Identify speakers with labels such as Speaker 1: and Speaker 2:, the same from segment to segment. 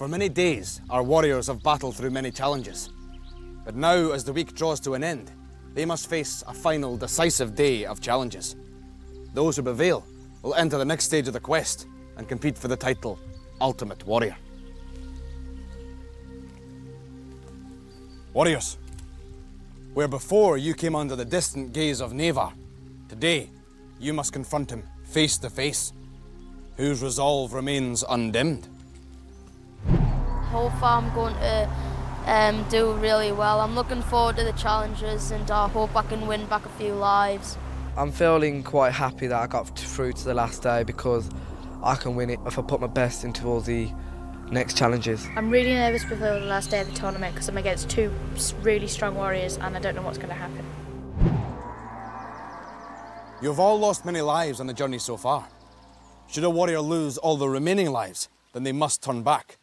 Speaker 1: For many days, our warriors have battled through many challenges. But now, as the week draws to an end, they must face a final, decisive day of challenges. Those who prevail will enter the next stage of the quest and compete for the title, Ultimate Warrior. Warriors, where before you came under the distant gaze of Navar, today you must confront him face to face, whose resolve remains undimmed.
Speaker 2: Hope I'm going to do really well. I'm looking forward to the challenges and I hope I can win back a few lives.
Speaker 3: I'm feeling quite happy that I got through to the last day because I can win it if I put my best into all the next challenges.
Speaker 4: I'm really nervous before the last day of the tournament because I'm against two really strong warriors and I don't know what's going to happen.
Speaker 1: You've all lost many lives on the journey so far. Should a warrior lose all the remaining lives, then they must turn back.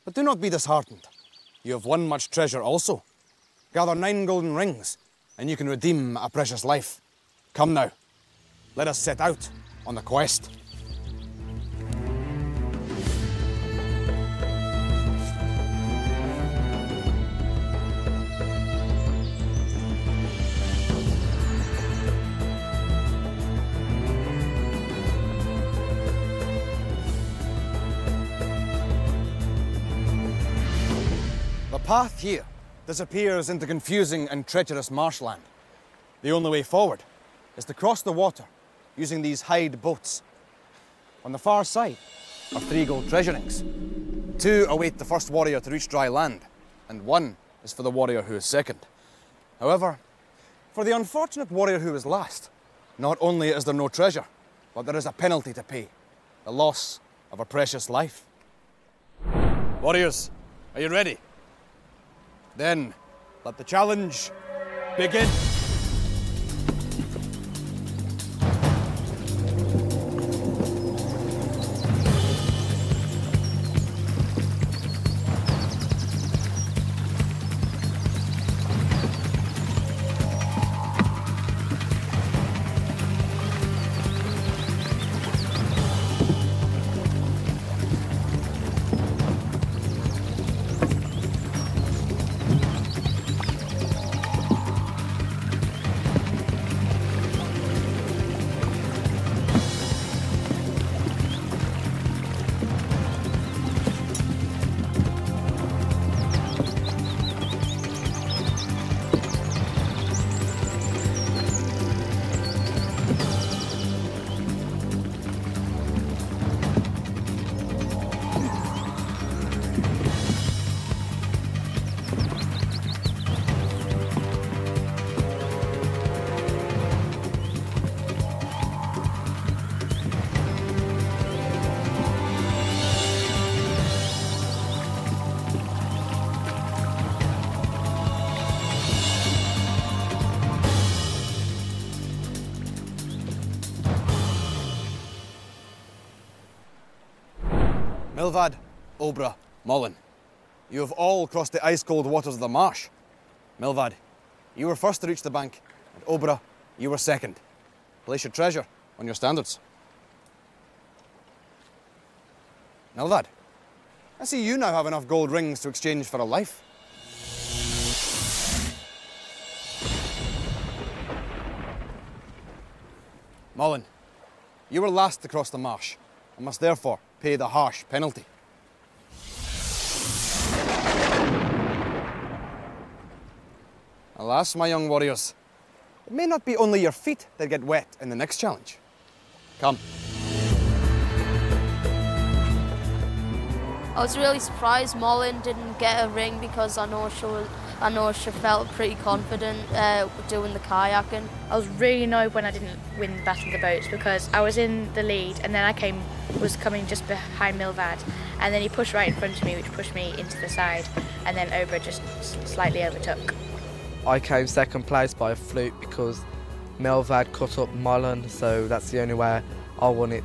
Speaker 1: But do not be disheartened. You have won much treasure also. Gather 9 golden rings, and you can redeem a precious life. Come now, let us set out on the quest. The path here disappears into confusing and treacherous marshland. The only way forward is to cross the water using these hide boats. On the far side are 3 gold treasure rings. 2 await the first warrior to reach dry land, and 1 is for the warrior who is second. However, for the unfortunate warrior who is last, not only is there no treasure, but there is a penalty to pay, the loss of a precious life. Warriors, are you ready? Then, let the challenge begin. Milvad, Obra, Mullen, you have all crossed the ice-cold waters of the marsh. Milvad, you were first to reach the bank, and Obra, you were second. Place your treasure on your standards. Milvad, I see you now have enough gold rings to exchange for a life. Mullen, you were last to cross the marsh, and must therefore pay the harsh penalty. Alas, my young warriors, it may not be only your feet that get wet in the next challenge. Come.
Speaker 2: I was really surprised Mullen didn't get a ring because I know she felt pretty confident doing the kayaking.
Speaker 4: I was really annoyed when I didn't win the Battle of the Boats because I was in the lead and then I was coming just behind Milvad and then he pushed right in front of me, which pushed me into the side, and then Obra just slightly overtook.
Speaker 3: I came second place by a fluke because Milvad cut up Mullen, so that's the only way I won it.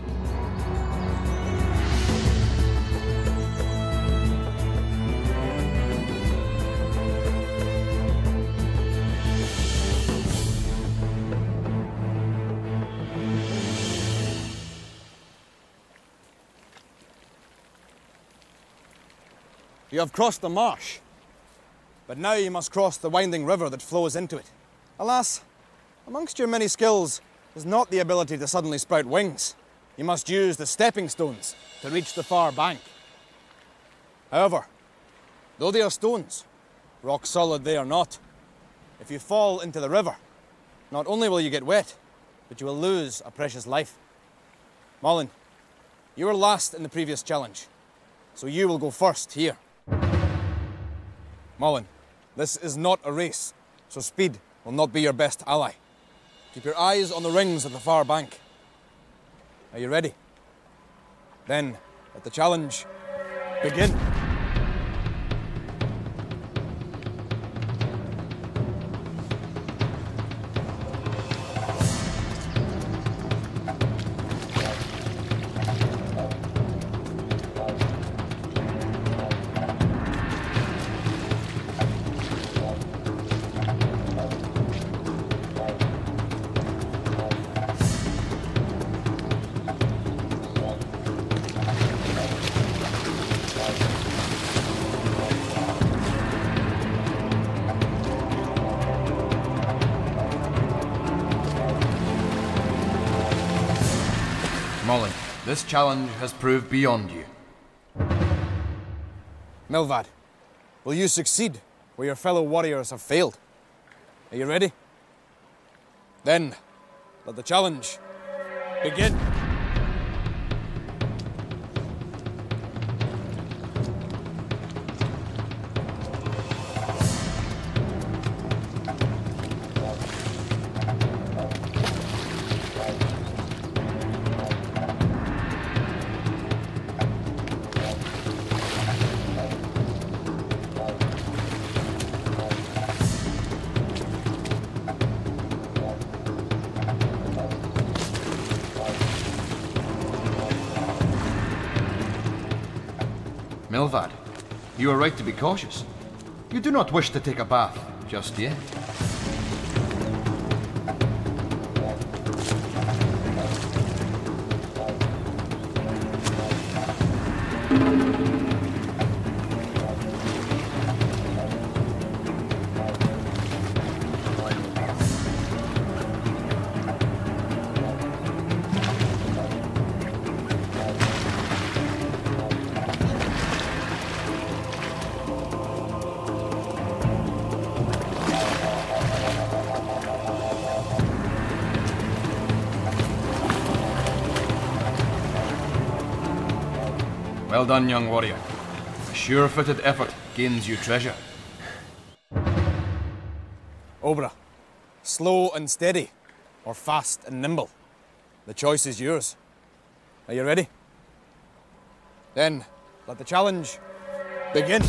Speaker 1: You have crossed the marsh, but now you must cross the winding river that flows into it. Alas, amongst your many skills is not the ability to suddenly sprout wings. You must use the stepping stones to reach the far bank. However, though they are stones, rock solid they are not. If you fall into the river, not only will you get wet, but you will lose a precious life. Mollen, you were last in the previous challenge, so you will go first here. Mollen, this is not a race, so speed will not be your best ally. Keep your eyes on the rings at the far bank. Are you ready? Then let the challenge begin.
Speaker 5: Mollen, this challenge has proved beyond you.
Speaker 1: Milvad, will you succeed where your fellow warriors have failed? Are you ready? Then, let the challenge begin.
Speaker 5: Milvad, you are right to be cautious. You do not wish to take a bath just yet. Well done, young warrior. A sure-footed effort gains you treasure.
Speaker 1: Obra, slow and steady, or fast and nimble. The choice is yours. Are you ready? Then, let the challenge begin.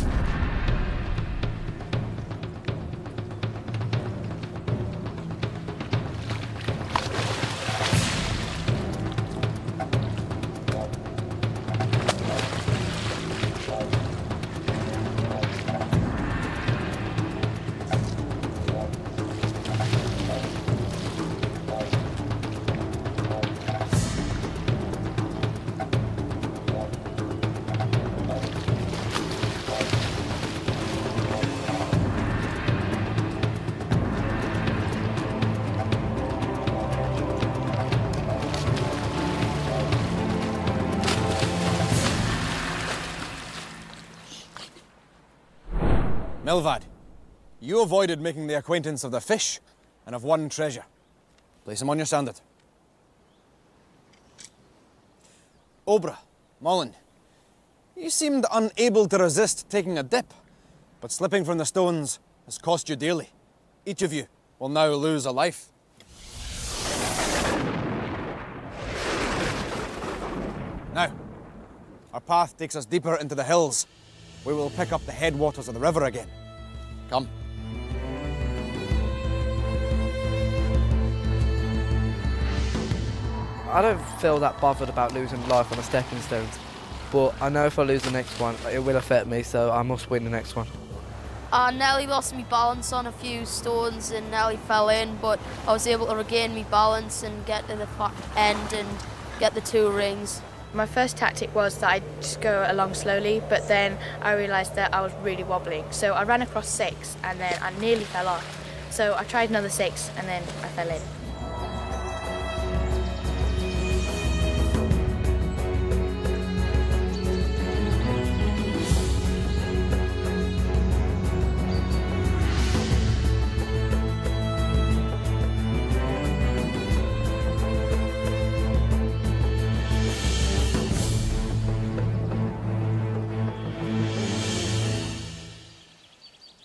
Speaker 1: Milvad, you avoided making the acquaintance of the fish and of one treasure. Place him on your standard. Obra, Mollen, you seemed unable to resist taking a dip, but slipping from the stones has cost you dearly. Each of you will now lose a life. Now, our path takes us deeper into the hills. We will pick up the headwaters of the river again. Come.
Speaker 3: I don't feel that bothered about losing life on the stepping stones, but I know if I lose the next one, it will affect me, so I must win the next one.
Speaker 2: I nearly lost my balance on a few stones and nearly fell in, but I was able to regain my balance and get to the end and get the 2 rings.
Speaker 4: My first tactic was that I'd just go along slowly, but then I realised that I was really wobbling. So I ran across 6 and then I nearly fell off. So I tried another 6 and then I fell in.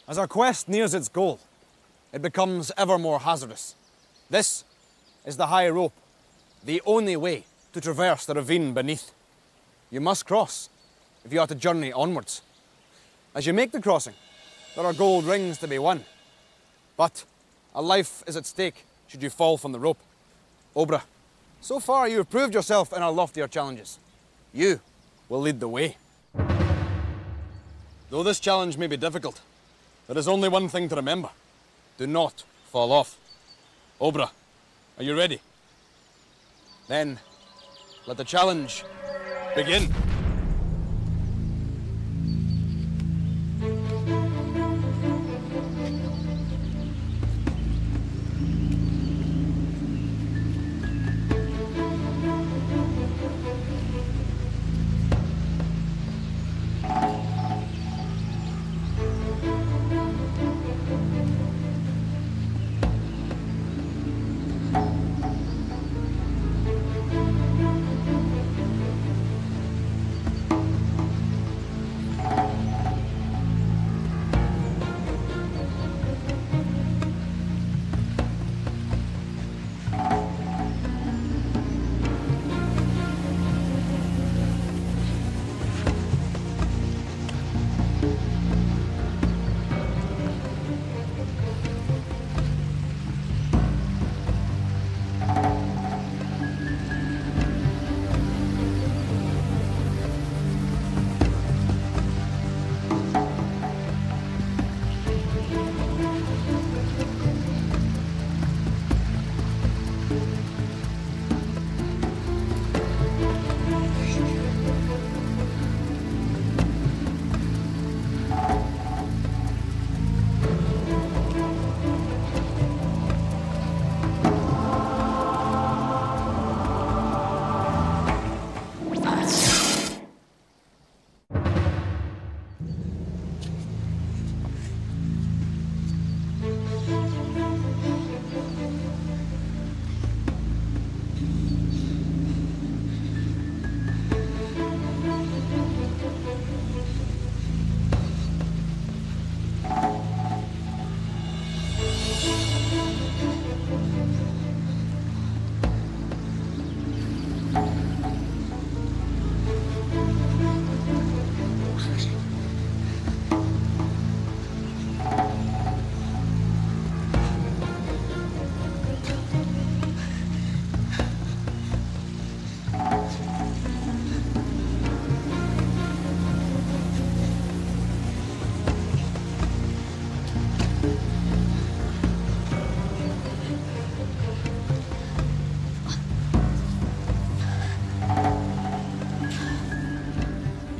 Speaker 1: As our quest nears its goal, it becomes ever more hazardous. This is the high rope, the only way to traverse the ravine beneath. You must cross if you are to journey onwards. As you make the crossing, there are gold rings to be won. But a life is at stake should you fall from the rope. Obra, so far you have proved yourself in our loftier challenges. You will lead the way. Though this challenge may be difficult, there is only one thing to remember. Do not fall off. Obra, are you ready? Then, let the challenge begin.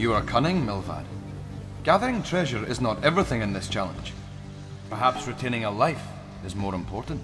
Speaker 5: You are cunning, Milvad. Gathering treasure is not everything in this challenge. Perhaps retaining a life is more important.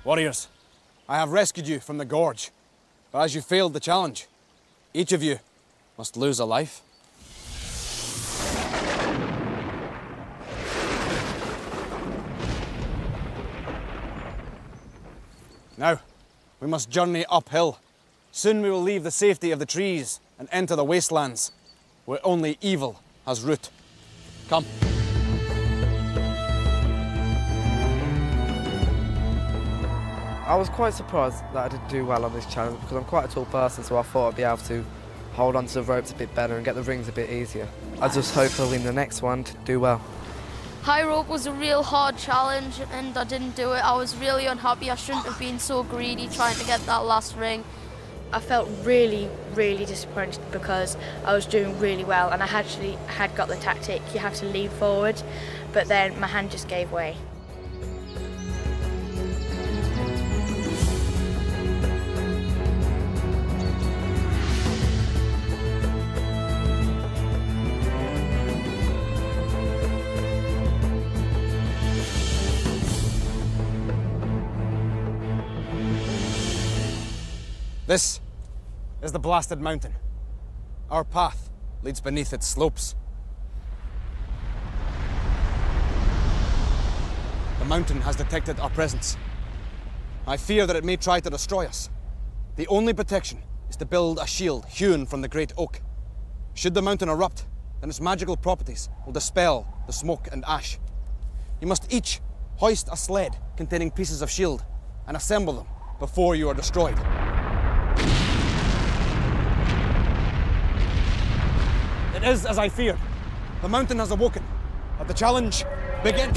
Speaker 1: Warriors, I have rescued you from the gorge, but as you failed the challenge, each of you must lose a life. Now, we must journey uphill. Soon we will leave the safety of the trees and enter the wastelands, where only evil has root. Come.
Speaker 3: I was quite surprised that I didn't do well on this challenge because I'm quite a tall person, so I thought I'd be able to hold onto the ropes a bit better and get the rings a bit easier. I just hope I'll win the next one to do well.
Speaker 2: High rope was a real hard challenge and I didn't do it. I was really unhappy. I shouldn't have been so greedy trying to get that last ring.
Speaker 4: I felt really, really disappointed because I was doing really well and I actually had got the tactic, you have to lean forward, but then my hand just gave way.
Speaker 1: This is the blasted mountain. Our path leads beneath its slopes. The mountain has detected our presence. I fear that it may try to destroy us. The only protection is to build a shield hewn from the great oak. Should the mountain erupt, then its magical properties will dispel the smoke and ash. You must each hoist a sled containing pieces of shield and assemble them before you are destroyed. It is as I feared. The mountain has awoken. Let the challenge begin.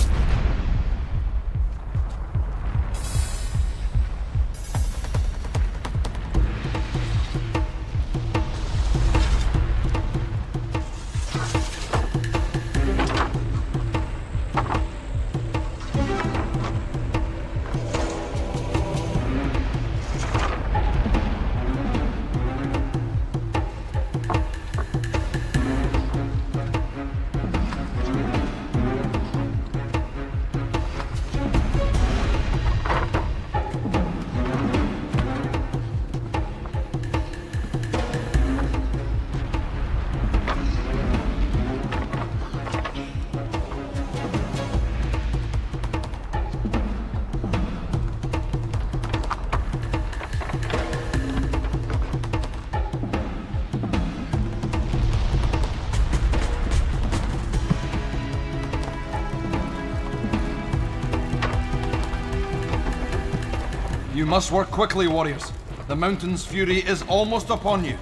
Speaker 5: You must work quickly, warriors. The mountain's fury is almost upon you.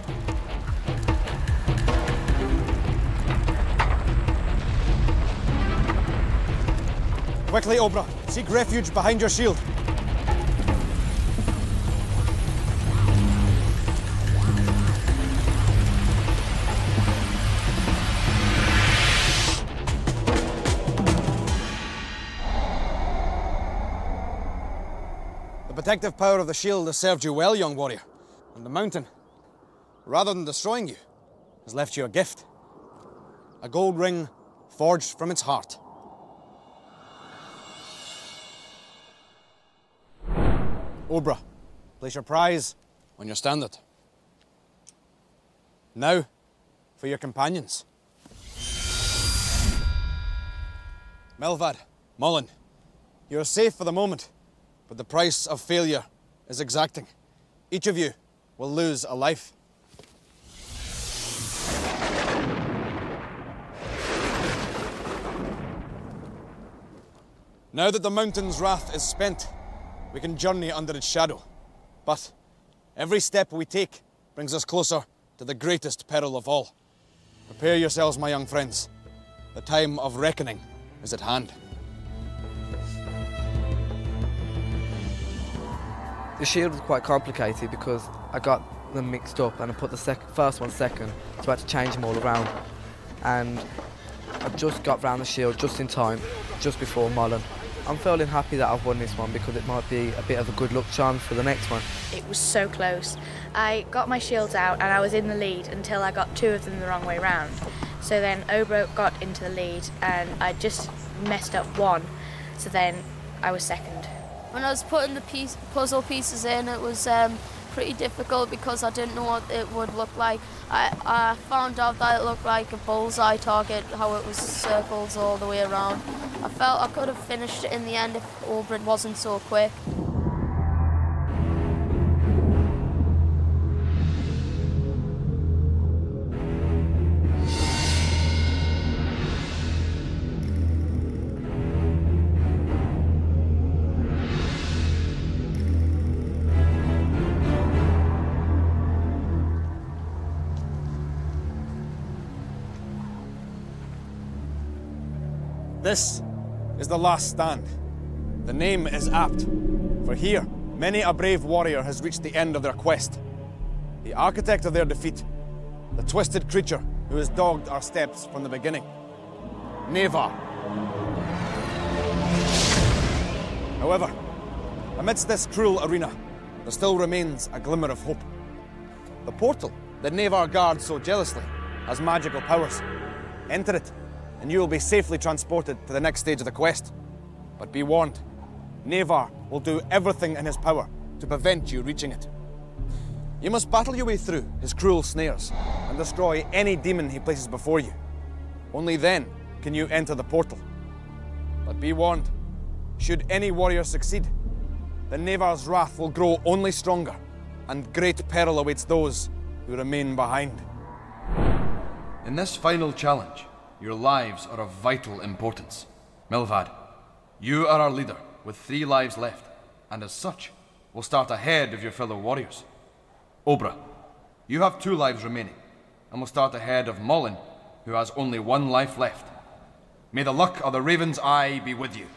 Speaker 1: Quickly, Obra. Seek refuge behind your shield. The protective power of the shield has served you well, young warrior. And the mountain, rather than destroying you, has left you a gift. A gold ring forged from its heart. Obra, place your prize on your standard. Now, for your companions. Melvad, Mullen, you are safe for the moment, but the price of failure is exacting. Each of you will lose a life. Now that the mountain's wrath is spent, we can journey under its shadow. But every step we take brings us closer to the greatest peril of all. Prepare yourselves, my young friends. The time of reckoning is at hand.
Speaker 3: The shield was quite complicated because I got them mixed up and I put the first one second, so I had to change them all around. And I just got round the shield just in time, just before Mullen. I'm feeling happy that I've won this one because it might be a bit of a good luck charm for the next one.
Speaker 4: It was so close. I got my shields out and I was in the lead until I got two of them the wrong way round. So then Obra got into the lead and I just messed up one, so then I was second.
Speaker 2: When I was putting the puzzle pieces in, it was pretty difficult because I didn't know what it would look like. I found out that it looked like a bullseye target, how it was circles all the way around. I felt I could have finished it in the end if Obrid wasn't so quick.
Speaker 1: This is the last stand. The name is apt, for here, many a brave warrior has reached the end of their quest. The architect of their defeat, the twisted creature who has dogged our steps from the beginning. Nevar. However, amidst this cruel arena, there still remains a glimmer of hope. The portal that Nevar guards so jealously has magical powers. Enter it, and you will be safely transported to the next stage of the quest. But be warned, Nevar will do everything in his power to prevent you reaching it. You must battle your way through his cruel snares and destroy any demon he places before you. Only then can you enter the portal. But be warned, should any warrior succeed, then Nevar's wrath will grow only stronger, and great peril awaits those who remain behind.
Speaker 5: In this final challenge, your lives are of vital importance. Milvad, you are our leader with 3 lives left, and as such, will start ahead of your fellow warriors. Obra, you have 2 lives remaining, and will start ahead of Mollin, who has only 1 life left. May the luck of the Raven's Eye be with you.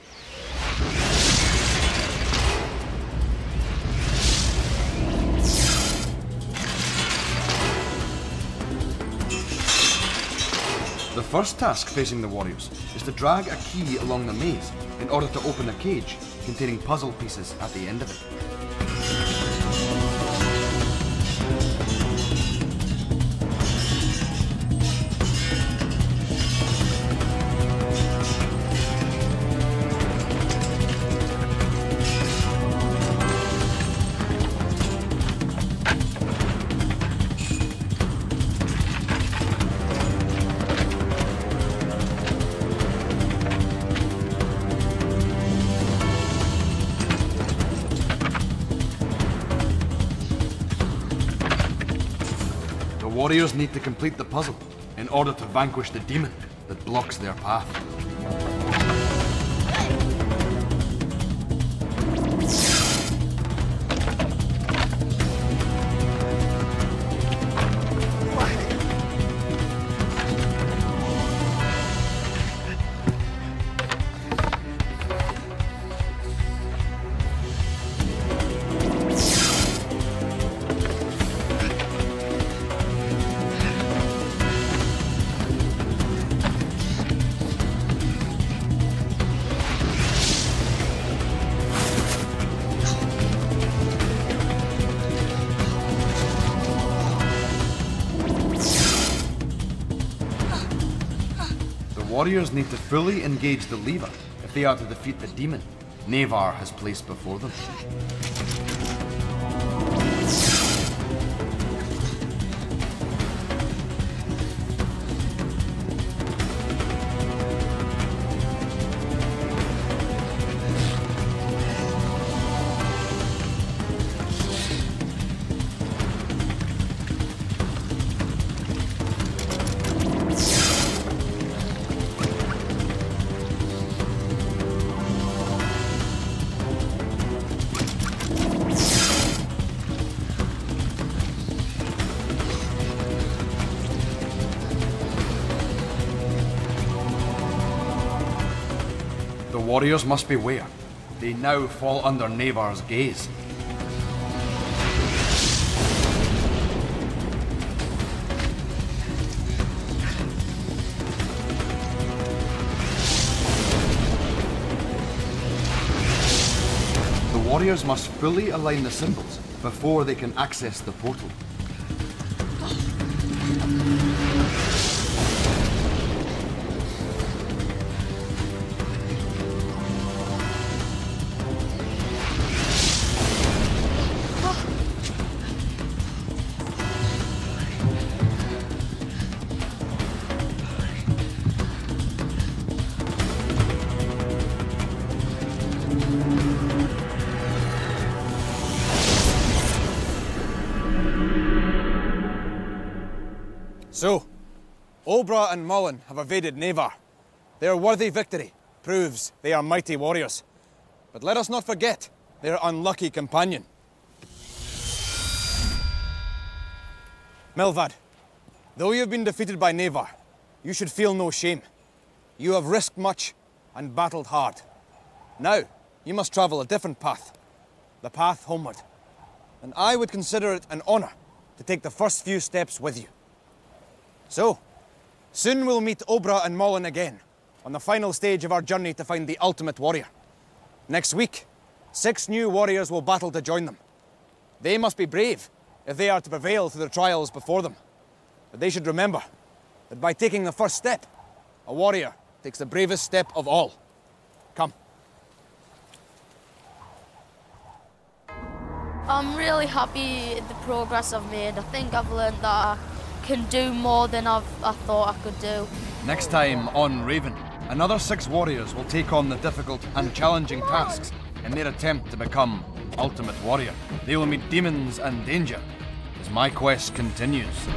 Speaker 5: The first task facing the warriors is to drag a key along the maze in order to open a cage containing puzzle pieces at the end of it. Warriors need to complete the puzzle in order to vanquish the demon that blocks their path. Warriors need to fully engage the lever if they are to defeat the demon Nevar has placed before them. The warriors must beware. They now fall under Nevar's gaze. The warriors must fully align the symbols before they can access the portal.
Speaker 1: So, Obra and Mullen have evaded Navarre. Their worthy victory proves they are mighty warriors. But let us not forget their unlucky companion. Milvad, though you have been defeated by Navarre, you should feel no shame. You have risked much and battled hard. Now, you must travel a different path, the path homeward. And I would consider it an honor to take the first few steps with you. So, soon we'll meet Obra and Mullen again on the final stage of our journey to find the ultimate warrior. Next week, 6 new warriors will battle to join them. They must be brave if they are to prevail through the trials before them. But they should remember that by taking the first step, a warrior takes the bravest step of all. Come.
Speaker 2: I'm really happy with the progress I've made. I think I've learned that I can do more than I thought I could do.
Speaker 5: Next time on Raven, another 6 warriors will take on the difficult and challenging tasks in their attempt to become ultimate warrior. They will meet demons and danger as my quest continues.